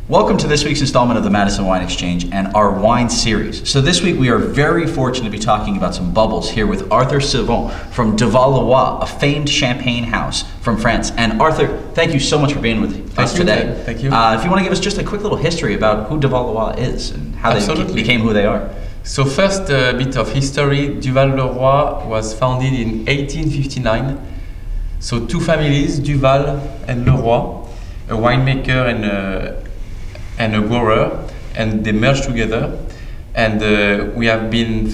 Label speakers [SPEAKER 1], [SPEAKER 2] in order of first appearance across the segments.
[SPEAKER 1] Welcome to this week's installment of the Madison Wine Exchange and our wine series. So this week we are very fortunate to be talking about some bubbles here with Arthur Silvente from Duval-Leroy, a famed champagne house from France. And Arthur, thank you so much for being with us today.
[SPEAKER 2] Thank you.
[SPEAKER 1] If you want to give us just a quick little history about who Duval-Leroy is and how they became who they are.
[SPEAKER 2] So first, a bit of history. Duval-Leroy was founded in 1859. So two families, Duval and Leroy, a winemaker and a grower, and they merged together. And we have been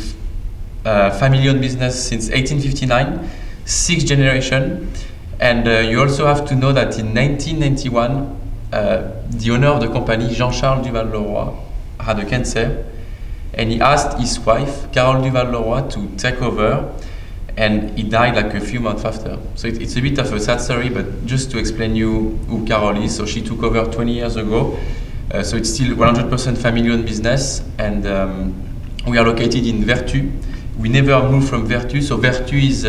[SPEAKER 2] family-owned business since 1859, 6 generations. And you also have to know that in 1991, the owner of the company, Jean-Charles Duval-Leroy, had a cancer, and he asked his wife, Carole Duval-Leroy, to take over, and he died like a few months after. So it's a bit of a sad story, but just to explain you who Carole is. So she took over 20 years ago. So it's still 100% family-owned business, and we are located in Vertus. We never moved from Vertus. So Vertus is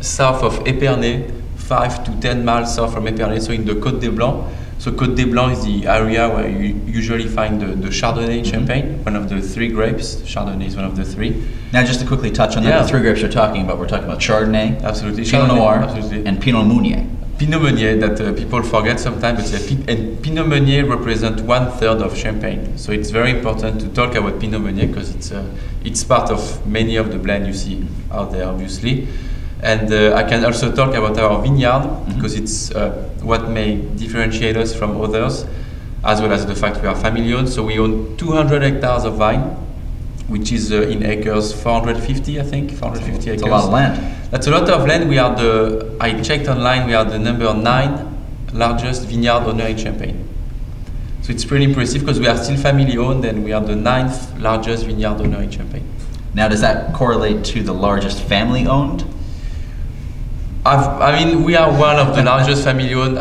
[SPEAKER 2] south of Épernay, 5 to 10 miles south from Épernay, so in the Côte des Blancs. So Côte des Blancs is the area where you usually find the Chardonnay Champagne, one of the 3 grapes. Chardonnay is one of the 3.
[SPEAKER 1] Now just to quickly touch on the 3 grapes you're talking about, we're talking about Chardonnay,
[SPEAKER 2] absolutely,
[SPEAKER 1] Pinot
[SPEAKER 2] Chardonnay,
[SPEAKER 1] Noir,
[SPEAKER 2] absolutely,
[SPEAKER 1] and Pinot Meunier.
[SPEAKER 2] Pinot Meunier that people forget sometimes, but and Pinot Meunier represents 1/3 of Champagne. So it's very important to talk about Pinot Meunier because it's part of many of the blend you see out there, obviously. And I can also talk about our vineyard because it's what may differentiate us from others, as well as the fact we are family-owned. So we own 200 hectares of vine, which is in acres 450, I think, 450 acres.
[SPEAKER 1] That's a lot of land.
[SPEAKER 2] That's a lot of land. I checked online, we are the number 9 largest vineyard owner in Champagne. So it's pretty impressive because we are still family owned and we are the 9th largest vineyard owner in Champagne.
[SPEAKER 1] Now does that correlate to the largest family owned?
[SPEAKER 2] I mean, we are one of the largest family-owned.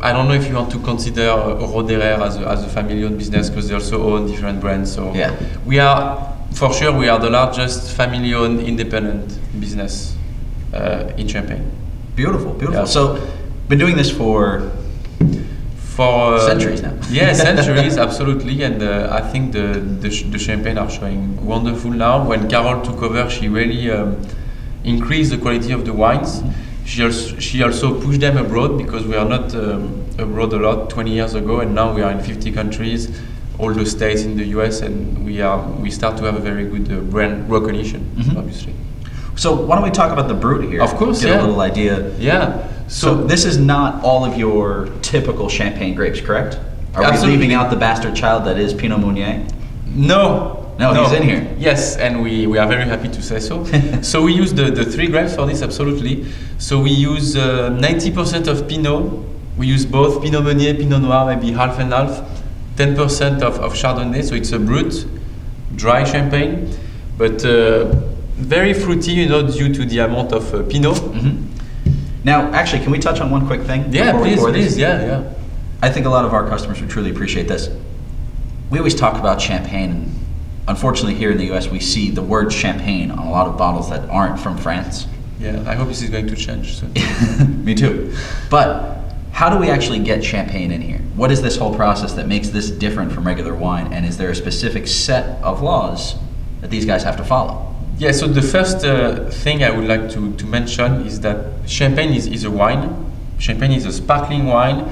[SPEAKER 2] I don't know if you want to consider Roderer as a family-owned business because they also own different brands. So
[SPEAKER 1] yeah,
[SPEAKER 2] we are, for sure, we are the largest family-owned independent business in Champagne.
[SPEAKER 1] Beautiful, beautiful. Yeah. So, been doing this for centuries now.
[SPEAKER 2] Yeah, centuries, absolutely. And I think the Champagne are showing wonderful now. When Carole took over, she really increased the quality of the wines. She also pushed them abroad because we are not abroad a lot 20 years ago, and now we are in 50 countries, all the states in the US, and we start to have a very good brand recognition, obviously.
[SPEAKER 1] So why don't we talk about the brut here?
[SPEAKER 2] Of course,
[SPEAKER 1] get a little idea.
[SPEAKER 2] Yeah.
[SPEAKER 1] So this is not all of your typical Champagne grapes, correct? Are we leaving out the bastard child that is Pinot Meunier?
[SPEAKER 2] No,
[SPEAKER 1] he's in here.
[SPEAKER 2] Yes, and we are very happy to say so. So we use the 3 grapes for this, absolutely. So we use 90% of Pinot. We use both Pinot Meunier, Pinot Noir, maybe half and half. 10% of Chardonnay, so it's a brut, dry Champagne, but very fruity, due to the amount of Pinot.
[SPEAKER 1] Now, actually, can we touch on one quick thing?
[SPEAKER 2] Yeah, please, yeah.
[SPEAKER 1] I think a lot of our customers would truly appreciate this. We always talk about Champagne, and unfortunately here in the US we see the word Champagne on a lot of bottles that aren't from France.
[SPEAKER 2] Yeah, I hope this is going to change soon.
[SPEAKER 1] Me too. But how do we actually get Champagne in here? What is this whole process that makes this different from regular wine, and is there a specific set of laws that these guys have to follow?
[SPEAKER 2] Yeah, so the first thing I would like to mention is that Champagne is a wine. Champagne is a sparkling wine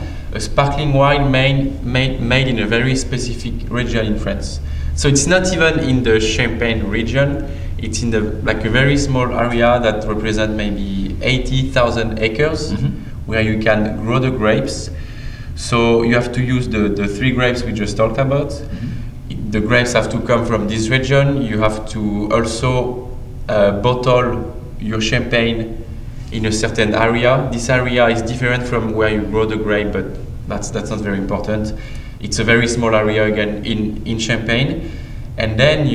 [SPEAKER 2] made in a very specific region in France. So it's not even in the Champagne region, it's in a very small area that represents maybe 80,000 acres where you can grow the grapes. So you have to use the 3 grapes we just talked about. The grapes have to come from this region. You have to also bottle your Champagne in a certain area. This area is different from where you grow the grape, but that's not very important. It's a very small area again in Champagne. And then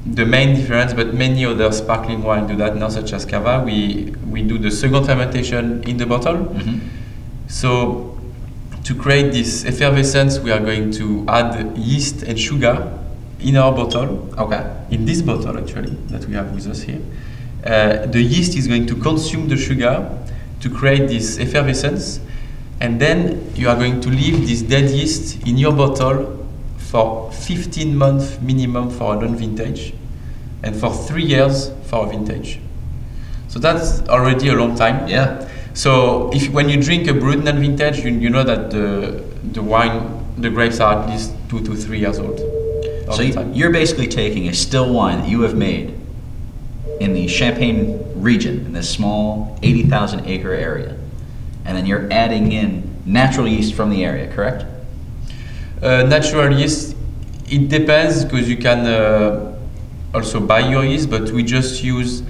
[SPEAKER 2] the main difference, but many other sparkling wine do that now, such as Cava, we do the second fermentation in the bottle. So to create this effervescence, we are going to add yeast and sugar in our bottle. Okay. In this bottle, actually, that we have with us here. The yeast is going to consume the sugar to create this effervescence. And then you are going to leave this dead yeast in your bottle for 15 months minimum for a non-vintage, and for 3 years for a vintage. So that's already a long time.
[SPEAKER 1] Yeah.
[SPEAKER 2] So when you drink a brut non-vintage, you know that the grapes are at least 2 to 3 years old.
[SPEAKER 1] So you're basically taking a still wine that you have made in the Champagne region, in this small 80,000 acre area, and then you're adding in natural yeast from the area, correct?
[SPEAKER 2] Natural yeast, it depends, because you can also buy your yeast, but we just use,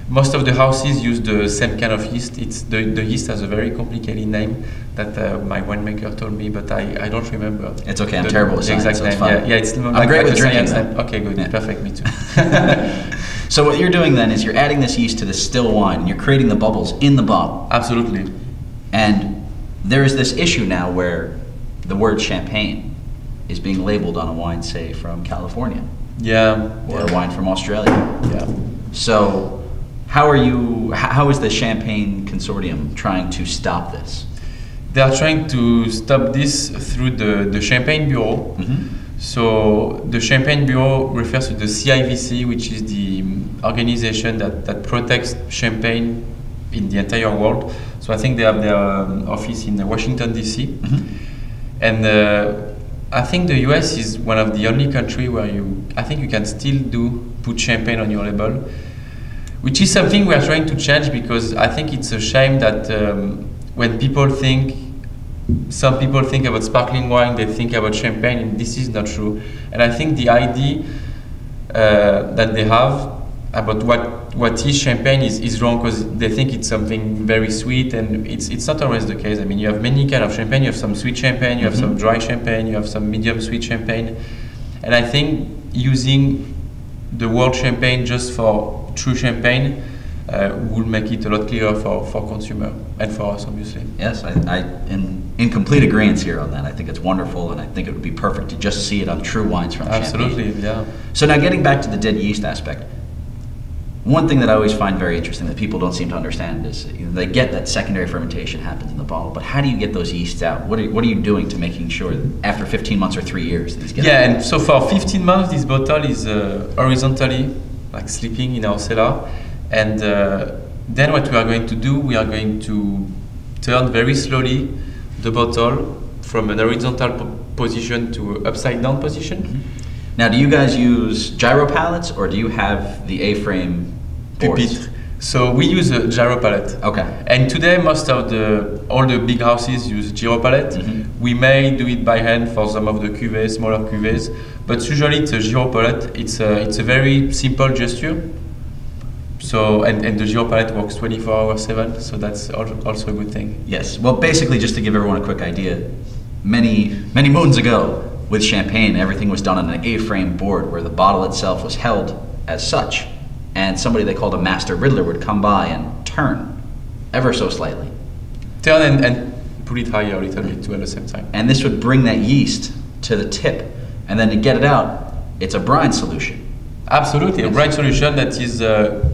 [SPEAKER 2] most of the houses use the same kind of yeast. It's the yeast has a very complicated name that my winemaker told me, but I don't remember.
[SPEAKER 1] It's okay, I'm terrible with science,
[SPEAKER 2] exact
[SPEAKER 1] so it's
[SPEAKER 2] name.
[SPEAKER 1] fine.
[SPEAKER 2] Yeah, it's
[SPEAKER 1] I'm great with drinking.
[SPEAKER 2] Okay, good,
[SPEAKER 1] Yeah.
[SPEAKER 2] Perfect, me too.
[SPEAKER 1] So what you're doing then is you're adding this yeast to the still wine, and you're creating the bubbles in the bottle.
[SPEAKER 2] Absolutely.
[SPEAKER 1] And there is this issue now where the word champagne is being labeled on a wine, say, from California.
[SPEAKER 2] Yeah.
[SPEAKER 1] Or a wine from Australia.
[SPEAKER 2] Yeah.
[SPEAKER 1] So how is the Champagne Consortium trying to stop this?
[SPEAKER 2] They are trying to stop this through the Champagne Bureau.
[SPEAKER 1] Mm-hmm.
[SPEAKER 2] So the Champagne Bureau refers to the CIVC, which is the organization that protects champagne in the entire world. So I think they have their office in Washington, D.C.
[SPEAKER 1] Mm-hmm.
[SPEAKER 2] And I think the US is one of the only country where I think you can still put champagne on your label, which is something we are trying to change, because I think it's a shame that when some people think about sparkling wine, they think about champagne, and this is not true. And I think the idea that they have about what is champagne is wrong, because they think it's something very sweet, and it's not always the case. I mean, you have many kind of champagne. You have some sweet champagne, you have some dry champagne, you have some medium sweet champagne, and I think using the word champagne just for true champagne will make it a lot clearer for consumer and for us, obviously.
[SPEAKER 1] Yes, I am in complete agreement here on that. I think it's wonderful, and I think it would be perfect to just see it on true wines from Champagne.
[SPEAKER 2] Absolutely, yeah.
[SPEAKER 1] So now getting back to the dead yeast aspect, one thing that I always find very interesting that people don't seem to understand is they get that secondary fermentation happens in the bottle, but how do you get those yeasts out? What are you doing to making sure that after 15 months or 3 years these get out?
[SPEAKER 2] Yeah, and so for 15 months this bottle is horizontally, like sleeping in our cellar, and then what we are going to do, we are going to turn very slowly the bottle from an horizontal position to upside down position.
[SPEAKER 1] Mm-hmm. Now, do you guys use gyro pallets, or do you have the A-frame boards?
[SPEAKER 2] Pupitre. So we use a gyro pallet.
[SPEAKER 1] Okay.
[SPEAKER 2] And today most of all the big houses use gyro pallet.
[SPEAKER 1] Mm-hmm.
[SPEAKER 2] We may do it by hand for some of the cuvées, smaller cuvées, but usually it's a gyro pallet. It's a very simple gesture. So and the gyro pallet works 24/7, so that's also a good thing.
[SPEAKER 1] Yes. Well, basically, just to give everyone a quick idea, many moons ago, with champagne, everything was done on an A-frame board where the bottle itself was held as such, and somebody they called a master riddler would come by and turn ever so slightly.
[SPEAKER 2] Turn and pull it higher a little bit too at the same time.
[SPEAKER 1] And this would bring that yeast to the tip, and then to get it out, it's a brine solution.
[SPEAKER 2] Absolutely, yes. A brine solution that is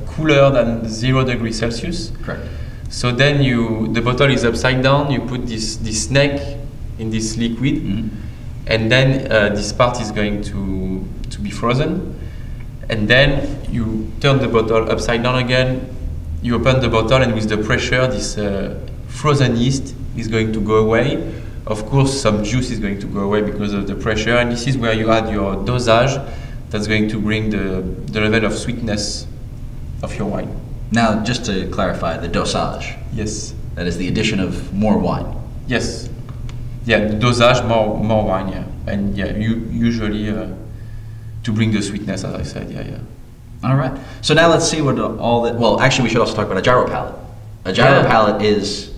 [SPEAKER 2] cooler than 0 degrees Celsius.
[SPEAKER 1] Correct.
[SPEAKER 2] So then the bottle is upside down, you put this neck in this liquid, mm-hmm. and then this part is going to be frozen, and then you turn the bottle upside down again, you open the bottle, and with the pressure this frozen yeast is going to go away. Of course some juice is going to go away because of the pressure, and this is where you add your dosage that's going to bring the level of sweetness of your wine.
[SPEAKER 1] Now, just to clarify, the dosage.
[SPEAKER 2] Yes.
[SPEAKER 1] That is the addition of more wine.
[SPEAKER 2] Yes. Yeah, the dosage, more wine, yeah. And yeah, usually to bring the sweetness, as I said, yeah.
[SPEAKER 1] All right. So now let's see what well, actually we should also talk about a gyro pallet. A gyro pallet is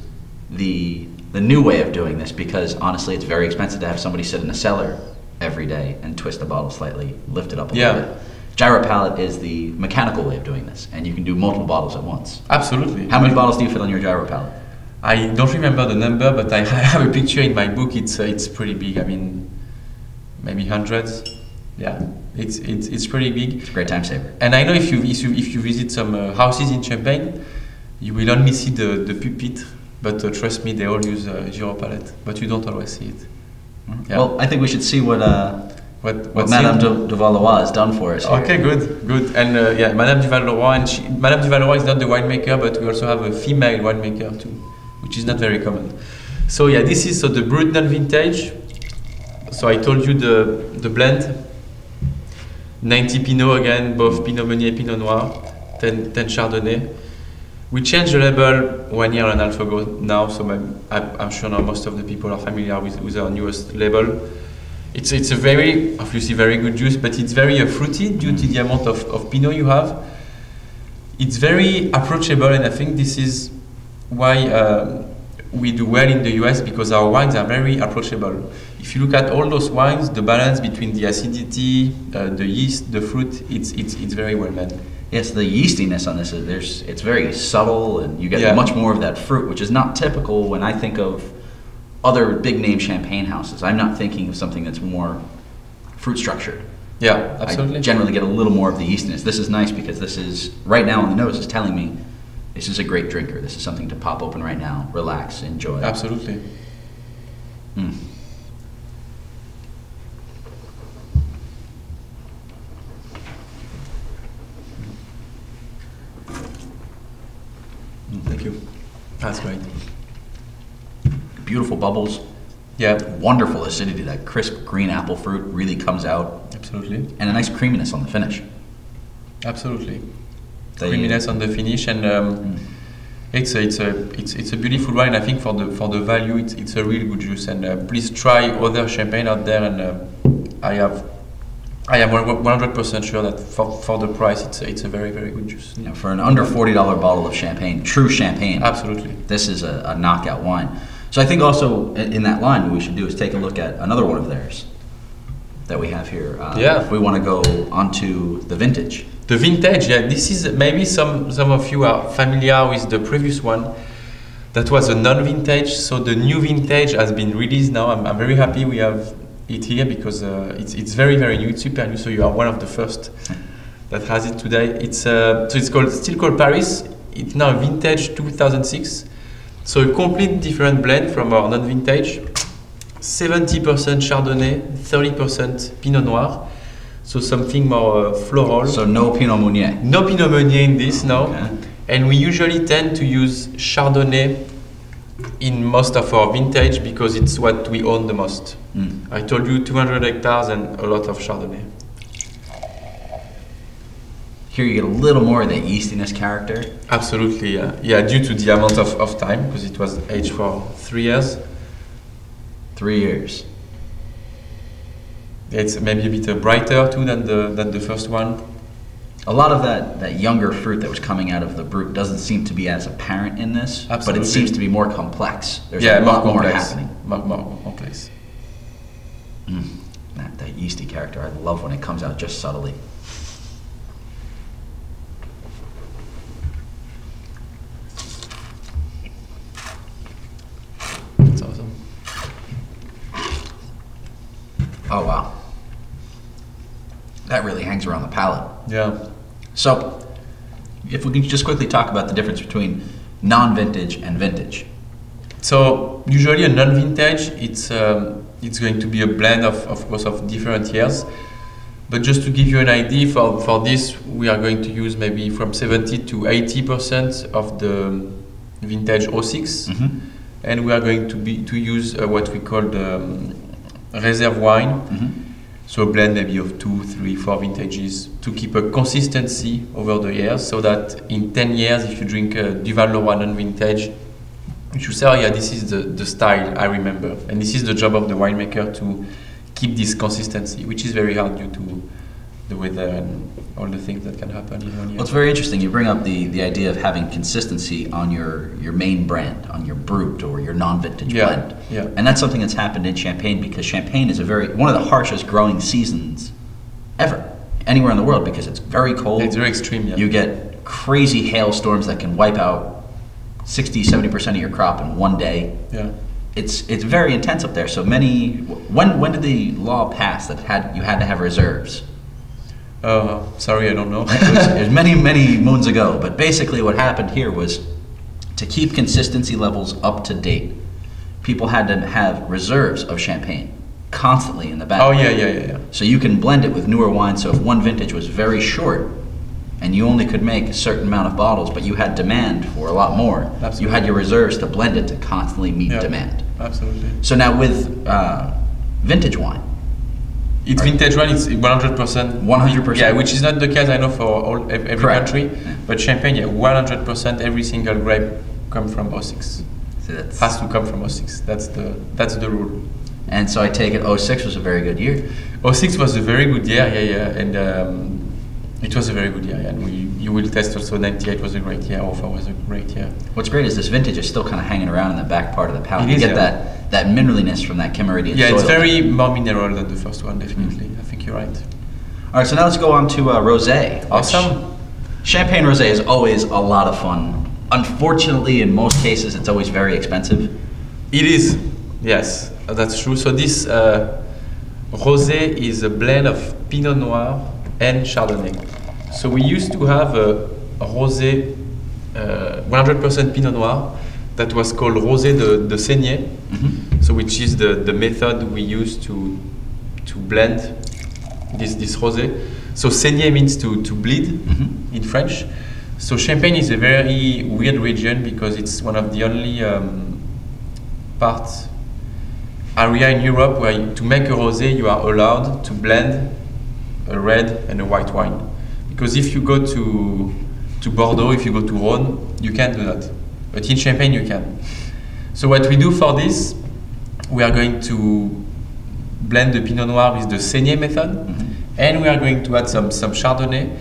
[SPEAKER 1] the new way of doing this, because honestly it's very expensive to have somebody sit in a cellar every day and twist the bottle slightly, lift it up a little bit. Gyro pallet is the mechanical way of doing this, and you can do multiple bottles at once.
[SPEAKER 2] Absolutely.
[SPEAKER 1] How many bottles do you fit on your gyro pallet?
[SPEAKER 2] I don't remember the number, but I have a picture in my book. It's pretty big. I mean, maybe hundreds. Yeah, it's pretty big.
[SPEAKER 1] It's a great time saver.
[SPEAKER 2] And I know if you visit some houses in Champagne, you will only see the pupitre But trust me, they all use Giro palette, but you don't always see it.
[SPEAKER 1] Yeah. Well, I think we should see what Madame Duval-Leroy has done for us.
[SPEAKER 2] Okay, good. And yeah, Madame Duval-Leroy, and Madame Duval-Leroy is not the winemaker, but we also have a female winemaker too, which is not very common. So yeah, this is the Brut non-vintage. So I told you the blend, 90 Pinot again, both Pinot Meunier, Pinot Noir, 10 Chardonnay. We changed the label 1 year and a half ago now, so I'm sure now most of the people are familiar with our newest label. It's a very, obviously very good juice, but it's very fruity due to the amount of Pinot you have. It's very approachable, and I think this is why we do well in the US, because our wines are very approachable. If you look at all those wines, the balance between the acidity, the yeast, the fruit, it's very well made.
[SPEAKER 1] Yes, the yeastiness on this it's very subtle, and you get much more of that fruit, which is not typical when I think of other big name champagne houses. I'm not thinking of something that's more fruit structured.
[SPEAKER 2] Yeah, absolutely.
[SPEAKER 1] I generally get a little more of the yeastiness. This is nice because this is right now on the nose is telling me this is a great drinker. This is something to pop open right now, relax, enjoy.
[SPEAKER 2] Absolutely.
[SPEAKER 1] Thank you.
[SPEAKER 2] That's great.
[SPEAKER 1] Beautiful bubbles.
[SPEAKER 2] Yeah.
[SPEAKER 1] Wonderful acidity. That crisp green apple fruit really comes out.
[SPEAKER 2] Absolutely.
[SPEAKER 1] And a nice creaminess on the finish.
[SPEAKER 2] Absolutely. Creaminess on the finish, and it's a beautiful wine. I think for the value, it's a really good juice. And please try other champagne out there. And I am 100% sure that for the price, it's a very, very good juice.
[SPEAKER 1] Yeah, for an under $40 bottle of champagne, true champagne.
[SPEAKER 2] Absolutely.
[SPEAKER 1] This is a knockout wine. So I think also in that line, what we should do is take a look at another one of theirs that we have here. If we want to go onto the vintage.
[SPEAKER 2] The vintage, yeah. This is maybe some of you are familiar with the previous one. That was a non-vintage. So the new vintage has been released now. I'm very happy we have it here because it's very, very new. It's super new. So you are one of the first that has it today. It's still called Paris. It's now vintage 2006. So a complete different blend from our non-vintage. 70% Chardonnay, 30% Pinot Noir. So something more floral.
[SPEAKER 1] So no Pinot Meunier.
[SPEAKER 2] No Pinot Meunier in this, no.
[SPEAKER 1] Okay.
[SPEAKER 2] And we usually tend to use Chardonnay in most of our vintage because it's what we own the most. I told you 200 hectares and a lot of Chardonnay.
[SPEAKER 1] Here you get a little more of that yeastiness character.
[SPEAKER 2] Absolutely, yeah. Yeah, due to the amount of time, because it was aged for 3 years.
[SPEAKER 1] 3 years.
[SPEAKER 2] It's maybe a bit brighter too than the first one.
[SPEAKER 1] A lot of that younger fruit that was coming out of the Brut doesn't seem to be as apparent in this,
[SPEAKER 2] Absolutely.
[SPEAKER 1] but it seems to be more complex. There's a lot more happening.
[SPEAKER 2] More complex.
[SPEAKER 1] That yeasty character, I love when it comes out just subtly.
[SPEAKER 2] It's awesome.
[SPEAKER 1] Oh wow. That really hangs around the palate.
[SPEAKER 2] Yeah.
[SPEAKER 1] So, if we can just quickly talk about the difference between non-vintage and vintage.
[SPEAKER 2] So usually a non-vintage, it's going to be a blend of course of different years. But just to give you an idea, for this we are going to use maybe from 70 to 80% of the vintage 06, and we are going to use what we call the reserve wine. So a blend maybe of 2, 3, 4 vintages to keep a consistency over the years, so that in 10 years, if you drink a Duval-Leroy non-vintage, you should say, oh yeah, this is the style I remember. And this is the job of the winemaker to keep this consistency, which is very hard due to the weather and all the things that can happen in 1 year.
[SPEAKER 1] Well, it's very interesting. You bring up the idea of having consistency on your main brand, on your Brut or your non-vintage blend.
[SPEAKER 2] Yeah.
[SPEAKER 1] And that's something that's happened in Champagne, because Champagne is one of the harshest growing seasons ever, anywhere in the world, because it's very cold.
[SPEAKER 2] It's very extreme, yeah.
[SPEAKER 1] You get crazy hailstorms that can wipe out 60-70% of your crop in one day.
[SPEAKER 2] Yeah.
[SPEAKER 1] It's very intense up there. So when did the law pass that you had to have reserves? Sorry,
[SPEAKER 2] I don't know.
[SPEAKER 1] It was many moons ago, but basically what happened here was to keep consistency levels up to date, people had to have reserves of champagne constantly in the back.
[SPEAKER 2] Oh yeah.
[SPEAKER 1] So you can blend it with newer wine. So if one vintage was very short and you only could make a certain amount of bottles, but you had demand for a lot more,
[SPEAKER 2] Absolutely.
[SPEAKER 1] you had your reserves to blend it to constantly meet demand.
[SPEAKER 2] Absolutely.
[SPEAKER 1] So now with vintage wine,
[SPEAKER 2] it's vintage wine. It's 100%.
[SPEAKER 1] 100%.
[SPEAKER 2] Yeah, which is not the case I know for every
[SPEAKER 1] Correct.
[SPEAKER 2] country.
[SPEAKER 1] Yeah.
[SPEAKER 2] But champagne, 100%. Every single grape come from 06.
[SPEAKER 1] so that's,
[SPEAKER 2] Has to come from 06. That's the rule.
[SPEAKER 1] and so I take it 06 was a very good year.
[SPEAKER 2] 06 was a very good year. And it was a very good year. And you will test also 98 was a great year. 04 was a great year.
[SPEAKER 1] What's great is this vintage is still kind of hanging around in the back part of the palate.
[SPEAKER 2] It
[SPEAKER 1] You
[SPEAKER 2] is,
[SPEAKER 1] get that mineraliness from that Camaridian soil.
[SPEAKER 2] Yeah, it's very more mineral than the first one, definitely. I think you're right.
[SPEAKER 1] All right, so now let's go on to rosé.
[SPEAKER 2] Awesome.
[SPEAKER 1] Champagne rosé is always a lot of fun. Unfortunately, in most cases, it's always very expensive.
[SPEAKER 2] It is, yes, that's true. So this rosé is a blend of Pinot Noir and Chardonnay. So we used to have a rosé, 100% Pinot Noir, that was called rosé de saignée. So which is the method we use to blend this rosé. So saignée means to bleed in French. So Champagne is a very weird region because it's one of the only area in Europe where to make a rosé you are allowed to blend a red and a white wine. Because if you go to Bordeaux, if you go to Rhône, you can't do that. But in Champagne you can. So what we do for this, we are going to blend the Pinot Noir with the saignée method, and we are going to add some Chardonnay.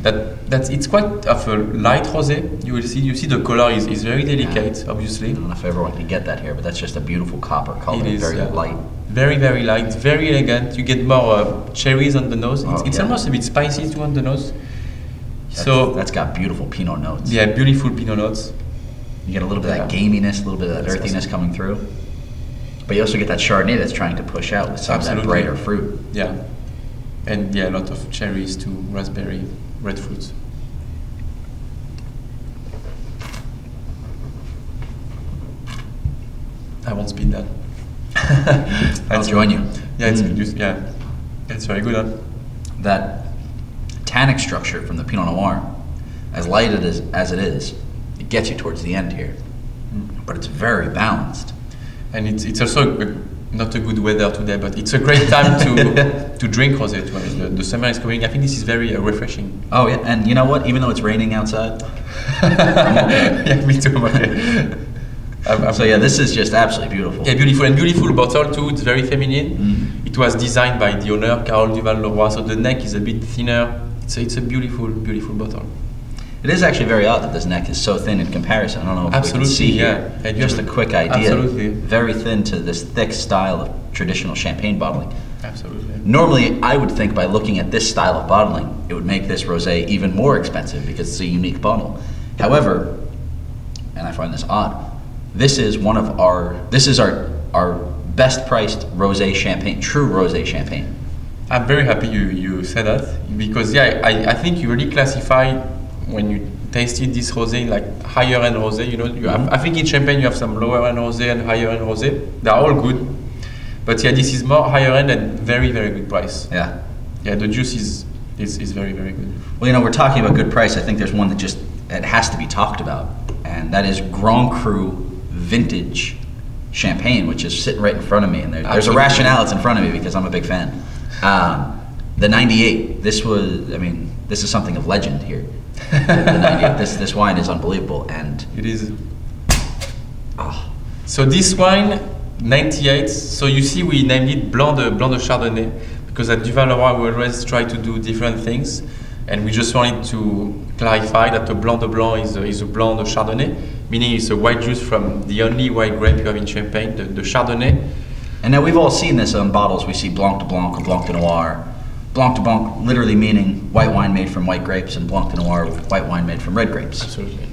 [SPEAKER 2] That's it's quite of a light rosé. You see the color is very delicate, obviously.
[SPEAKER 1] I don't know if everyone can get that here, but that's just a beautiful copper color.
[SPEAKER 2] It is,
[SPEAKER 1] very light.
[SPEAKER 2] Very, very light, very elegant. You get more cherries on the nose. It's almost a bit spicy too on the nose.
[SPEAKER 1] That's got beautiful Pinot notes.
[SPEAKER 2] Yeah, beautiful Pinot notes.
[SPEAKER 1] You get a little bit of that gaminess, a little bit of that earthiness coming through. But you also get that Chardonnay that's trying to push out with some of that brighter fruit.
[SPEAKER 2] Yeah. And a lot of cherries too, raspberry, red fruits. I won't speed that.
[SPEAKER 1] I'll join you.
[SPEAKER 2] Yeah, it's very good. Huh?
[SPEAKER 1] That tannic structure from the Pinot Noir, as light as it is, it gets you towards the end here. But it's very balanced.
[SPEAKER 2] And it's also not a good weather today, but it's a great time to drink rosé. The summer is coming. I think this is very refreshing.
[SPEAKER 1] Oh yeah, and you know what? Even though it's raining outside,
[SPEAKER 2] yeah, me too.
[SPEAKER 1] So yeah, this is just absolutely beautiful.
[SPEAKER 2] Yeah, beautiful bottle too. It's very feminine. It was designed by the owner, Duval-Leroy. So the neck is a bit thinner. It's a beautiful bottle.
[SPEAKER 1] It is actually very odd that this neck is so thin in comparison. I don't know if we can see here. Just a quick idea.
[SPEAKER 2] Absolutely.
[SPEAKER 1] Very thin to this thick style of traditional champagne bottling.
[SPEAKER 2] Absolutely.
[SPEAKER 1] Normally, I would think by looking at this style of bottling, it would make this rosé even more expensive because it's a unique bottle. However, and I find this odd, this is our best priced rosé champagne, true rosé champagne.
[SPEAKER 2] I'm very happy you said that because I think you really classify when you tasted this rosé like higher end rosé. You know, I think in Champagne you have some lower end rosé and higher end rosé. They're all good, but yeah, this is more higher end and very, very good price.
[SPEAKER 1] Yeah.
[SPEAKER 2] Yeah, the juice is very, very good.
[SPEAKER 1] Well, you know, we're talking about good price. I think there's one that it has to be talked about, and that is Grand Cru Vintage Champagne, which is sitting right in front of me. And there's a rationale it's in front of me because I'm a big fan. The 98. This is something of legend here. The 98. This wine is unbelievable, and
[SPEAKER 2] it is. So this wine, 98. So you see, we named it Blanc de Chardonnay because at Duval-Leroy we always try to do different things, and we just wanted to clarify that the Blanc de Blanc is a Blanc de Chardonnay, meaning it's a white juice from the only white grape you have in Champagne, the Chardonnay.
[SPEAKER 1] And now we've all seen this on bottles. We see Blanc de Blanc or Blanc de Noir. Blanc de Blanc literally meaning white wine made from white grapes, and Blanc de Noir, white wine made from red grapes.
[SPEAKER 2] Absolutely.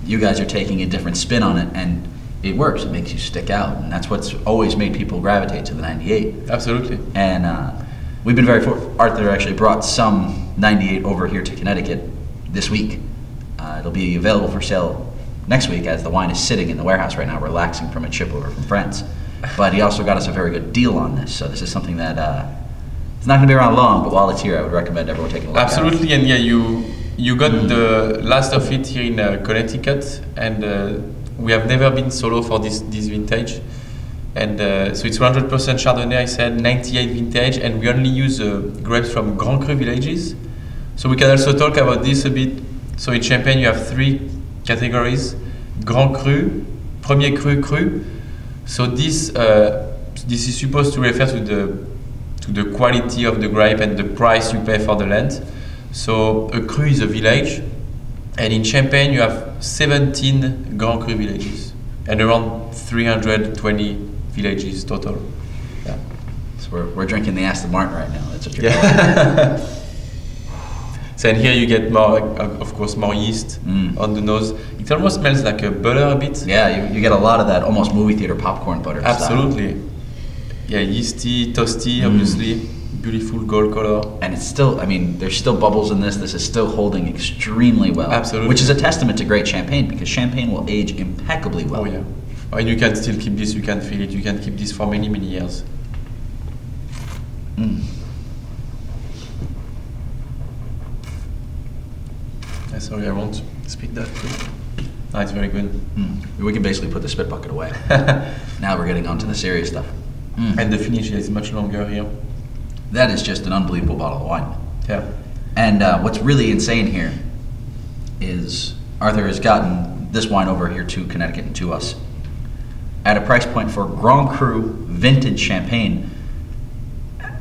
[SPEAKER 1] You guys are taking a different spin on it, and it works. It makes you stick out, and that's what's always made people gravitate to the 98.
[SPEAKER 2] Absolutely.
[SPEAKER 1] And we've been very fortunate. Arthur actually brought some 98 over here to Connecticut this week. It'll be available for sale next week, as the wine is sitting in the warehouse right now, relaxing from a ship over from France. But he also got us a very good deal on this. So this is something that it's not going to be around long, but while it's here, I would recommend everyone taking a look
[SPEAKER 2] Absolutely, and yeah, you got the last of it here in Connecticut, and we have never been solo for this vintage. And so it's 100% Chardonnay, I said, 98 vintage, and we only use grapes from Grand Cru villages. So we can also talk about this a bit. So in Champagne, you have 3 categories: Grand Cru, Premier Cru, Cru. So this is supposed to refer to the quality of the grape and the price you pay for the land. So a cru is a village, and in Champagne you have 17 Grand Cru villages and around 320 villages total.
[SPEAKER 1] Yeah. So we're drinking the Aston Martin right now. That's what you're
[SPEAKER 2] So and here you get more, of course, more yeast on the nose. It almost smells like a butter a bit.
[SPEAKER 1] Yeah, you get a lot of that almost movie theater popcorn butter.
[SPEAKER 2] Absolutely.
[SPEAKER 1] Style.
[SPEAKER 2] Yeah, yeasty, toasty, obviously. Beautiful gold color.
[SPEAKER 1] And it's still, I mean, there's still bubbles in this. This is still holding extremely well.
[SPEAKER 2] Absolutely.
[SPEAKER 1] Which is a testament to great champagne, because champagne will age impeccably well.
[SPEAKER 2] Oh yeah. And you can still keep this, you can feel it, you can keep this for many, many years. Sorry, I won't speak that quick. No, it's very good.
[SPEAKER 1] We can basically put the spit bucket away. Now we're getting on to the serious stuff.
[SPEAKER 2] And the finish is much longer here.
[SPEAKER 1] That is just an unbelievable bottle of wine.
[SPEAKER 2] Yeah.
[SPEAKER 1] And what's really insane here is Arthur has gotten this wine over here to Connecticut and to us at a price point for Grand Cru vintage champagne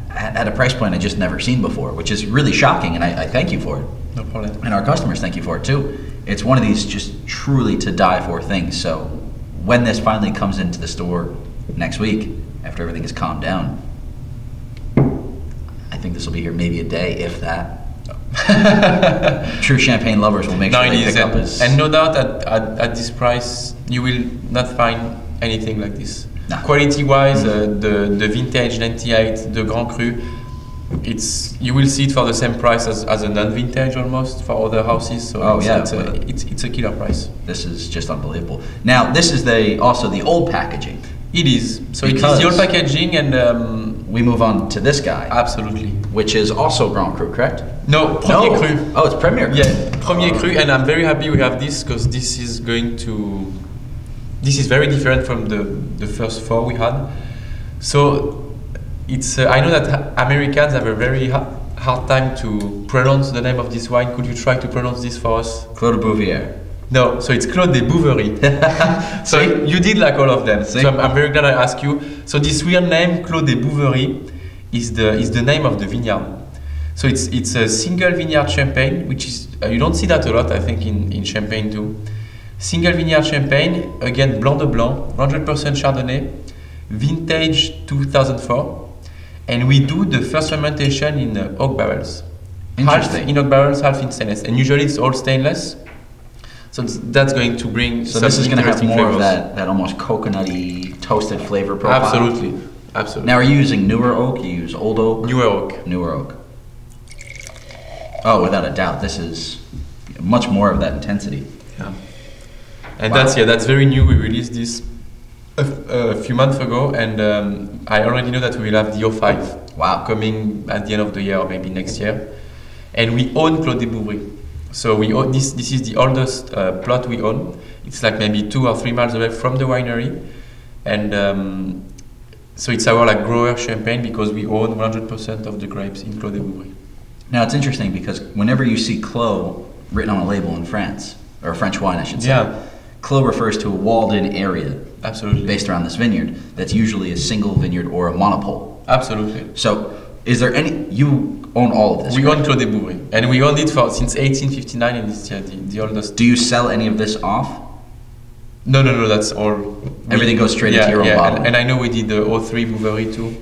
[SPEAKER 1] at a price point I just never seen before, which is really shocking, and I thank you for it.
[SPEAKER 2] No problem.
[SPEAKER 1] And our customers thank you for it too. It's one of these just truly to die for things. So when this finally comes into the store next week, after everything is calmed down, I think this will be here maybe a day, if that. True champagne lovers will make sure they pick up his...
[SPEAKER 2] And no doubt at this price, you will not find anything like this.
[SPEAKER 1] No.
[SPEAKER 2] Quality-wise, the vintage 98, the Grand Cru, you will see it for the same price as a non-vintage almost for other houses. So it's a killer price.
[SPEAKER 1] This is just unbelievable. Now this is also the old packaging.
[SPEAKER 2] It is. So it is the old packaging, and
[SPEAKER 1] we move on to this guy.
[SPEAKER 2] Absolutely.
[SPEAKER 1] Which is also Grand Cru, correct?
[SPEAKER 2] No, Premier Cru.
[SPEAKER 1] Oh, it's Premier Cru.
[SPEAKER 2] Yeah, Premier Cru, and I'm very happy we have this because this is very different from the first 4 we had. So it's I know that Americans have a very hard time to pronounce the name of this wine. Could you try to pronounce this for us?
[SPEAKER 1] Claude Bouvier.
[SPEAKER 2] No, so it's Claude de Bouverie. So you did like all of them. So I'm very glad I asked you. So this weird name, Claude de Bouverie, is the name of the vineyard. So it's a single vineyard champagne, which is you don't see that a lot, I think, in Champagne too. Single vineyard champagne, again Blanc de Blanc, 100% Chardonnay, vintage 2004, and we do the first fermentation in oak barrels. Half in oak barrels, half in stainless, and usually it's all stainless. So that's going to bring.
[SPEAKER 1] So this is going to have more of that almost coconutty, toasted flavor profile.
[SPEAKER 2] Absolutely, absolutely.
[SPEAKER 1] Now, are you using newer oak? You use old oak?
[SPEAKER 2] Newer oak.
[SPEAKER 1] Newer oak. Oh, without a doubt, this is much more of that intensity.
[SPEAKER 2] Yeah. And that's very new. We released this a few months ago, and I already know that we will have the 05 coming at the end of the year or maybe next year. And we own Claude de Bouverie. So we own this is the oldest plot we own. It's like maybe 2 or 3 miles away from the winery, and so it's our grower champagne because we own 100% of the grapes in Claude de Bouverie.
[SPEAKER 1] Now it's interesting because whenever you see Clos written on a label in France, or French wine I should say, Clos refers to a walled-in area.
[SPEAKER 2] Absolutely.
[SPEAKER 1] Based around this vineyard that's usually a single vineyard or a monopole.
[SPEAKER 2] Absolutely.
[SPEAKER 1] So is there you own all of this?
[SPEAKER 2] We own Claude de Bouverie, and we owned it since 1859, and it's the oldest.
[SPEAKER 1] Do you sell any of this off?
[SPEAKER 2] No, that's all.
[SPEAKER 1] Everything goes straight into your own bottle.
[SPEAKER 2] And I know we did the 03 Bouverie too.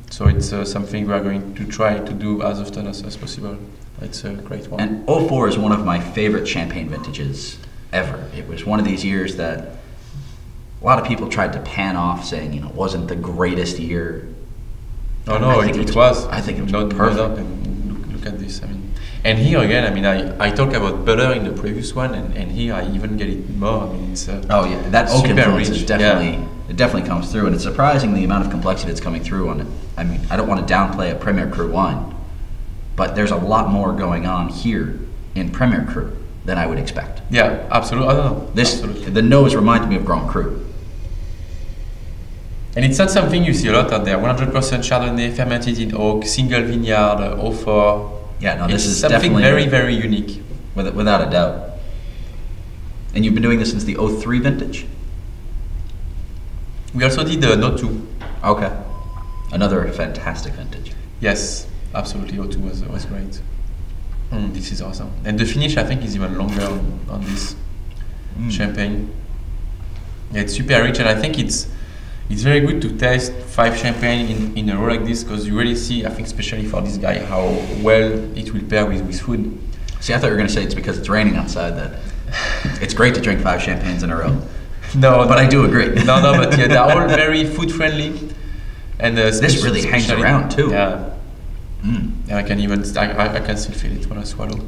[SPEAKER 2] So it's something we are going to try to do as often as possible. It's a great one.
[SPEAKER 1] And 04 is one of my favorite champagne vintages ever. It was one of these years that a lot of people tried to pan off, saying it wasn't the greatest year.
[SPEAKER 2] Oh no, it was.
[SPEAKER 1] I think it was
[SPEAKER 2] not
[SPEAKER 1] perfect.
[SPEAKER 2] Look at this. I mean, And here again, I mean, I talked about butter in the previous one, and here I even get it more. I mean, it's
[SPEAKER 1] oh yeah, that oak influence
[SPEAKER 2] rich.
[SPEAKER 1] is definitely it definitely comes through, and it's surprising the amount of complexity that's coming through on it. I mean, I don't want to downplay a Premier Cru wine, but there's a lot more going on here in Premier Cru than I would expect.
[SPEAKER 2] Yeah, absolutely. Absolutely.
[SPEAKER 1] The nose reminded me of Grand Cru.
[SPEAKER 2] And it's not something you see a lot out there. 100% Chardonnay, fermented in oak, single vineyard, O4.
[SPEAKER 1] Yeah, no, this is
[SPEAKER 2] something
[SPEAKER 1] definitely
[SPEAKER 2] very, very unique.
[SPEAKER 1] Without a doubt. And you've been doing this since the 03 vintage?
[SPEAKER 2] We also did the No 2.
[SPEAKER 1] Okay. Another fantastic vintage.
[SPEAKER 2] Yes, absolutely. O2 was great. This is awesome. And the finish, I think, is even longer on this champagne. Yeah, it's super rich, and I think it's very good to taste 5 champagne in a row like this, because you really see, I think, especially for this guy, how well it will pair with food.
[SPEAKER 1] See, I thought you were going to say it's because it's raining outside that it's great to drink 5 champagnes in a row.
[SPEAKER 2] No,
[SPEAKER 1] but I do agree.
[SPEAKER 2] No, but yeah, they're all very food friendly, and
[SPEAKER 1] this really hangs around too.
[SPEAKER 2] Yeah. And I can still feel it when I swallow.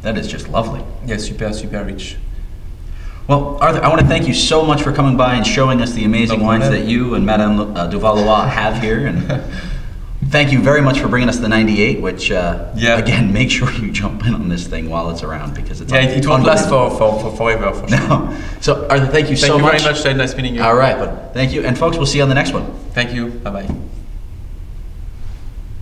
[SPEAKER 1] That is just lovely.
[SPEAKER 2] Yeah, super, super rich.
[SPEAKER 1] Well, Arthur, I want to thank you so much for coming by and showing us the amazing wines that you and Madame Duval-Leroy have here. And thank you very much for bringing us the 98, which, again, make sure you jump in on this thing while it's around, because it's
[SPEAKER 2] it won't last for forever, for sure.
[SPEAKER 1] No. So, Arthur, thank you so much.
[SPEAKER 2] Thank you very much. Nice meeting you.
[SPEAKER 1] All right, but thank you. And folks, we'll see you on the next one.
[SPEAKER 2] Thank you. Bye-bye.